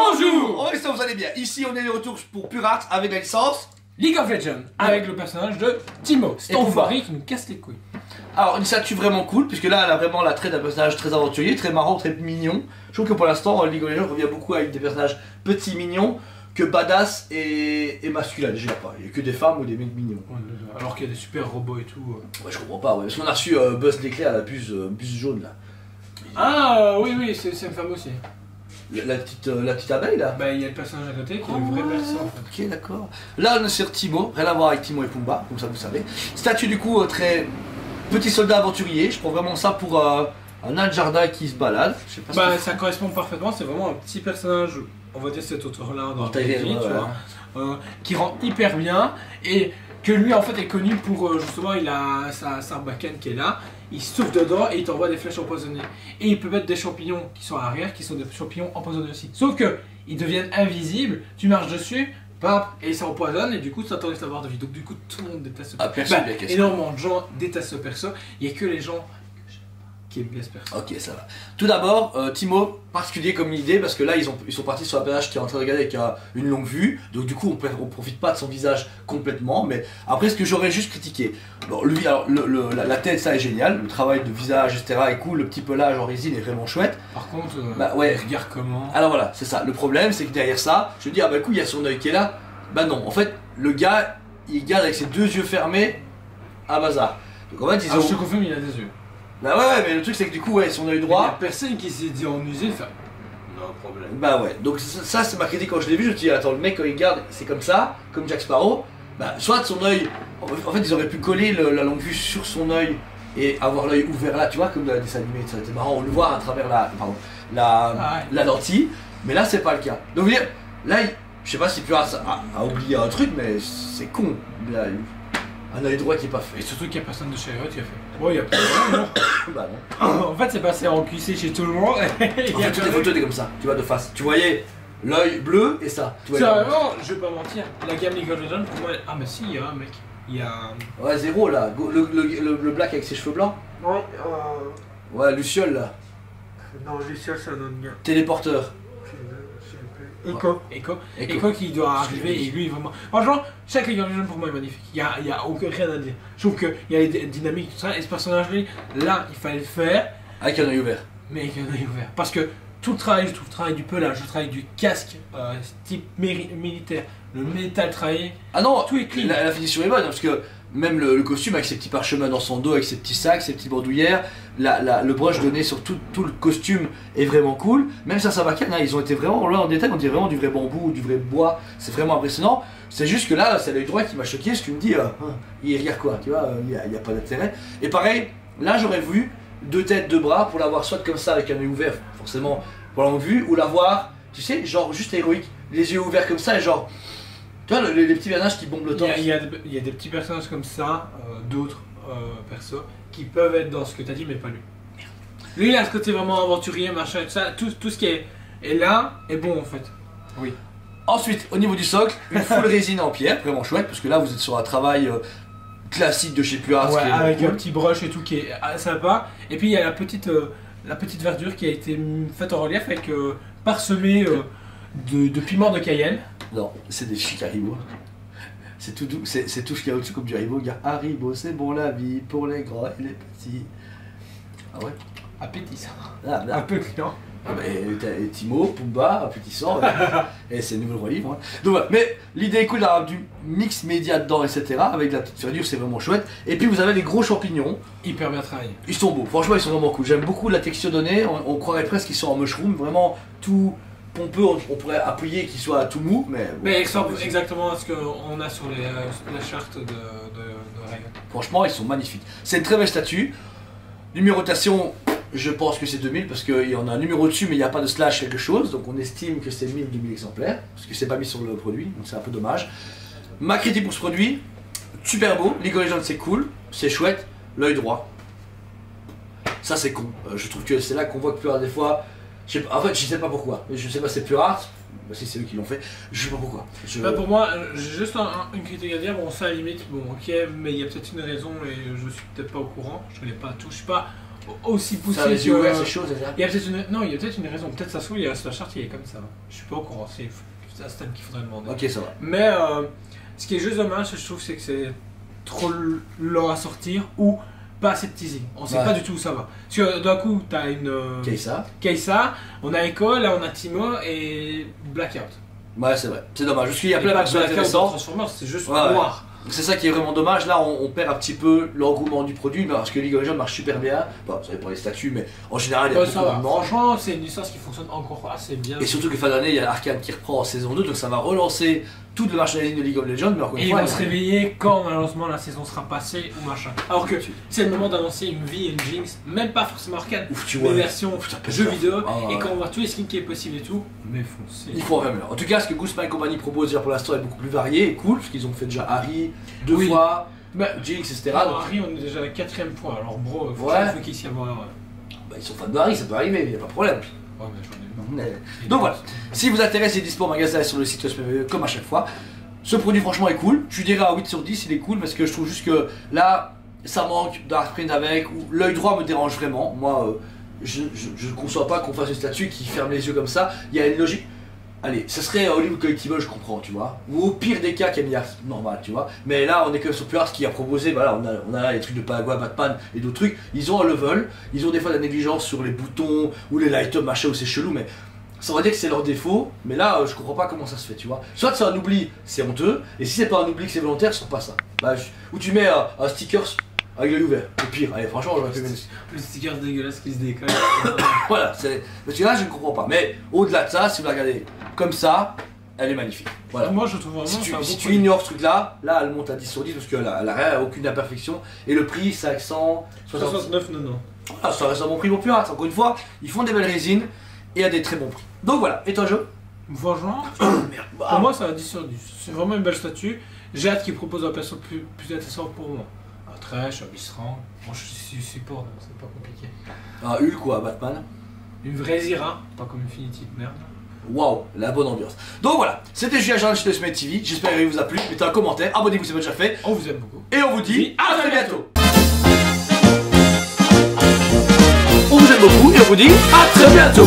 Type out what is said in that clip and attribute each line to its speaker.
Speaker 1: Bonjour. Oh, ça vous allez bien. Ici on est de retour pour Pure Art avec la licence
Speaker 2: League of Legends, avec le personnage de Teemo. C'est ton favori qui nous casse les couilles.
Speaker 1: Alors une statue vraiment cool, puisque là elle a vraiment la trait d'un personnage très aventurier, très marrant, très mignon. Je trouve que pour l'instant League of Legends revient beaucoup avec des personnages petits, mignons, que badass et masculin. Déjà pas, il n'y a que des femmes ou des mecs mignons.
Speaker 2: Alors qu'il y a des super robots et tout.
Speaker 1: Ouais, je comprends pas, ouais. Parce qu'on a reçu Buzz l'éclair, la buse jaune là.
Speaker 2: Ah oui, c'est une femme aussi.
Speaker 1: La petite abeille là.
Speaker 2: Bah il y a le personnage à côté qui est le vrai perso en fait.
Speaker 1: Ok, d'accord. Là on est sur Teemo, rien à voir avec Timon et Pumba, comme ça vous savez. Statue du coup très petit soldat aventurier, je prends vraiment ça pour un nain de jardin qui se balade. Je sais pas
Speaker 2: bah ça correspond parfaitement, c'est vraiment un petit personnage, on va dire cet auteur-là dans la vie, tu vois, qui rend hyper bien et que lui en fait est connu pour justement il a sa sarbacane qui est là, il souffle dedans et il t'envoie des flèches empoisonnées. Et il peut mettre des champignons qui sont à l'arrière qui sont des champignons empoisonnés aussi. Sauf que ils deviennent invisibles, tu marches dessus, paf, et ça empoisonne et du coup ça t'enlève ta barre de vie. Donc du coup tout le monde déteste ce perso. Énormément de gens détestent ce perso, il n'y a que les gens qui aiment bien ce perso.
Speaker 1: Ok, ça va. Tout d'abord, Teemo, particulier comme idée, parce que là ils sont partis sur un personnage qui est en train de regarder avec une longue vue, donc du coup on profite pas de son visage complètement, mais après ce que j'aurais juste critiqué, bon lui, alors la tête ça est génial, le travail de visage etc est cool, le petit pelage en résine est vraiment chouette.
Speaker 2: Par contre,
Speaker 1: bah ouais.
Speaker 2: regarde comment.
Speaker 1: Alors voilà, c'est ça, le problème c'est que derrière ça, je me dis ah bah écoute il y a son œil qui est là, bah non, en fait le gars il garde avec ses deux yeux fermés à bazar. Donc en fait ils ont...
Speaker 2: je te confirme il a des yeux.
Speaker 1: Bah ouais, mais le truc c'est que du coup, ouais, son œil droit.
Speaker 2: Il y a personne qui s'est dit en usé, faire. Non, problème.
Speaker 1: Bah ouais, donc ça c'est ma critique quand je l'ai vu. Je me suis dit, attends, le mec quand il garde, c'est comme ça, comme Jack Sparrow. Bah, soit son œil. En fait, ils auraient pu coller la longue vue sur son œil et avoir l'œil ouvert là, tu vois, comme dans les dessins animés, ça aurait été marrant, on le voit à travers la lentille. Mais là, c'est pas le cas. Donc, là, je sais pas si Pure Art a oublié un truc, mais c'est con. Là, un œil droit qui est pas fait.
Speaker 2: Et surtout qu'il y a personne de chez Riot qui a fait. Ouais, il y a personne.
Speaker 1: Bah non.
Speaker 2: En fait, c'est passé en QC chez tout le monde.
Speaker 1: En fait, toutes les photos étaient comme ça, tu vois, de face. Tu voyais l'œil bleu et ça.
Speaker 2: Sérieusement, je vais pas mentir. La gamme League of Legends, pour moi. Ah, mais si, il y a un mec. Il y a.
Speaker 1: Ouais, Zéro là. Le black avec ses cheveux blancs.
Speaker 3: Ouais,
Speaker 1: Ouais, Luciole là.
Speaker 3: non, Luciole, c'est un autre gars.
Speaker 1: Téléporteur.
Speaker 2: Echo qui doit arriver et lui vraiment. Franchement, chaque League of Legends pour moi est magnifique. Il y a aucun rien à dire. Je trouve qu'il y a des dynamiques, tout ça, et ce personnage-là, il fallait le faire.
Speaker 1: Avec un œil ouvert.
Speaker 2: Mais avec un œil ouvert. Parce que tout le travail, je trouve, le travail du pelage, le travail du casque, type militaire, le métal travaillé.
Speaker 1: Ah non,
Speaker 2: tout est clean.
Speaker 1: La finition est bonne parce que même le costume avec ses petits parchemins dans son dos, avec ses petits sacs, ses petites bandoulières, le brush donné sur tout le costume est vraiment cool. Même sa sabacane, hein, ils ont été vraiment là en détail, on dirait vraiment du vrai bambou, du vrai bois, c'est vraiment impressionnant. C'est juste que là, c'est l'œil droit qui m'a choqué, parce que tu me dis, il regarde quoi, tu vois, il n'y a pas d'intérêt. Et pareil, là j'aurais vu deux têtes, deux bras pour l'avoir soit comme ça avec un œil ouvert, forcément pour l'avoir vue, ou l'avoir, tu sais, genre juste héroïque, les yeux ouverts comme ça et genre. Tu vois, les petits personnages qui bombent le temps.
Speaker 2: Il y a des petits personnages comme ça, d'autres persos, qui peuvent être dans ce que tu as dit, mais pas lui. Lui, il a ce côté vraiment aventurier, machin, tout ça, tout ce qui est là est bon en fait. Oui.
Speaker 1: Ensuite, au niveau du socle, une full résine en pierre, vraiment chouette, parce que là vous êtes sur un travail classique de chez Pure Art.
Speaker 2: Ouais, avec un petit brush et tout qui est sympa. Et puis il y a la petite verdure qui a été faite en relief avec parsemée de piment de Cayenne.
Speaker 1: Non, c'est des chics Haribo. C'est tout doux, c'est tout ce qu'il y a au-dessus comme du Haribo. Regarde, Haribo, c'est bon la vie pour les grands et les petits. Ah ouais.
Speaker 2: Appétit ça.
Speaker 1: Ah,
Speaker 2: un peu client.
Speaker 1: Ah bah, et Teemo, Pumba, appétissant, et c'est le nouveau livre. Hein. Donc voilà, mais l'idée est cool d'avoir du mix média dedans, etc. Avec la petite verdure, c'est vraiment chouette. Et puis vous avez les gros champignons.
Speaker 2: Hyper bien travaillés.
Speaker 1: Ils sont beaux, franchement ils sont vraiment cool. J'aime beaucoup la texture donnée, on croirait presque qu'ils sont en mushroom, vraiment tout pompeux, on pourrait appuyer qu'ils soient tout mou, mais... Bon,
Speaker 2: mais exactement ce qu'on a sur la charte de Riot.
Speaker 1: Franchement ils sont magnifiques. C'est une très belle statue. Numérotation, je pense que c'est 2000 parce qu'il y en a un numéro dessus mais il n'y a pas de slash quelque chose, donc on estime que c'est 1000-2000 exemplaires, parce que c'est pas mis sur le produit, donc c'est un peu dommage. Ma critique pour ce produit, super beau, League of Legends c'est cool, c'est chouette, l'œil droit. Ça c'est con, je trouve que c'est là qu'on voit que Pure Art des fois, en fait je sais pas pourquoi, je sais pas c'est Pure Art, si c'est eux qui l'ont fait, je sais pas pourquoi.
Speaker 2: Bah pour moi, j'ai juste une critique à dire, bon ça à la limite, bon ok, mais il y a peut-être une raison et je suis peut-être pas au courant, je connais pas tout, je suis pas aussi poussé
Speaker 1: Ça, les
Speaker 2: que...
Speaker 1: yeux ouverts, c'est chaud, c'est ça?
Speaker 2: Il y a peut-être une... Non, il y a peut-être une raison. Peut-être ça se trouve, il y a la charte, il est comme ça. Je suis pas au courant, c'est un stade qu'il faudrait demander.
Speaker 1: Ok, ça va.
Speaker 2: Mais ce qui est juste dommage, je trouve, c'est que c'est trop lent à sortir ou pas assez teasing. On sait pas du tout où ça va. Parce que d'un coup, t'as une... Keisa, on a Echo, là on a Timo et Blackout.
Speaker 1: Ouais, c'est vrai. C'est dommage. Parce qu'il y a plein de personnes intéressantes.
Speaker 2: Transformers, c'est juste noir.
Speaker 1: C'est ça qui est vraiment dommage. Là, on perd un petit peu l'engouement du produit, parce que League of Legends marche super bien. Bon, vous savez pour les statuts, mais en général, il y a beaucoup de manches.
Speaker 2: Franchement, c'est une licence qui fonctionne encore assez bien.
Speaker 1: Et surtout que fin d'année, il y a Arcane qui reprend en saison 2, donc ça va relancer toute le merchandising de League of Legends. Mais encore une fois,
Speaker 2: ils vont se réveiller quand malheureusement la saison sera passée ou machin. Alors que c'est le moment d'annoncer une vie et une Jinx, même pas forcément Arcane, mais version jeu vidéo. Et quand on voit tous les skins qui est possible et tout, mais foncez.
Speaker 1: Il faut vraiment. En tout cas, ce que Guzman et compagnie proposent déjà pour l'instant est beaucoup plus varié et cool, parce qu'ils ont fait déjà Harry 2 fois, Jinx, etc.
Speaker 2: Donc... Harry, on est déjà à la 4ème fois, alors bro, faut qu'il s'y avoir.
Speaker 1: Bah, ils sont fans de Harry, ça peut arriver, il n'y a pas de problème.
Speaker 2: Ouais, mais j'en ai eu.
Speaker 1: Donc voilà, si vous intéresse, il est dispo en magasin sur le site SPVE comme à chaque fois. Ce produit franchement est cool, je dirais à 8 sur 10 il est cool parce que je trouve juste que là ça manque Dark Print avec, ou l'œil droit me dérange vraiment. Moi je ne conçois pas qu'on fasse une statue qui ferme les yeux comme ça, il y a une logique. Allez, ce serait Hollywood Collectible, je comprends, tu vois. Ou au pire des cas, Camilla, normal, tu vois. Mais là, on est que sur Pure qui a proposé, voilà, on a les trucs de Paraguay, Batman et d'autres trucs. Ils ont un level, ils ont des fois de la négligence sur les boutons ou les light-up, machin, où c'est chelou, mais ça va dire que c'est leur défaut. Mais là, je comprends pas comment ça se fait, tu vois. Soit c'est un oubli, c'est honteux, et si c'est pas un oubli que c'est volontaire, c'est pas ça. Bah, ou tu mets un sticker avec l'œil ouvert, au pire, allez, franchement, j'aurais fait même.
Speaker 2: Le sticker dégueulasse qui se décolle.
Speaker 1: Voilà, parce que là, je ne comprends pas. Mais au-delà de ça, si vous la regardez comme ça, elle est magnifique. Voilà.
Speaker 2: Moi, je trouve vraiment
Speaker 1: si tu ignores ce truc-là, là, elle monte à 10 sur 10 parce qu'elle a aucune imperfection. Et le prix, 569,90. Voilà, ça reste un bon prix pour Pure. Encore une fois, ils font des belles résines et à des très bons prix. Donc voilà, et ton jeu?
Speaker 2: Franchement, pour moi, ça a 10 sur 10. C'est vraiment une belle statue. J'ai hâte qu'ils proposent un perso plus intéressant pour moi. Un Thresh, un Bisrang. Moi, je suis support, donc c'est pas compliqué.
Speaker 1: Un Hulk ou un Batman?
Speaker 2: Une vraie Zira, pas comme Infinity de merde.
Speaker 1: Waouh, la bonne ambiance. Donc voilà, c'était Julien Jean de Smith TV. J'espère qu'il vous a plu. Mettez un commentaire, abonnez-vous si c'est pas déjà fait.
Speaker 2: On vous aime beaucoup.
Speaker 1: Et on vous dit à très bientôt. On vous aime beaucoup et on vous dit à très bientôt.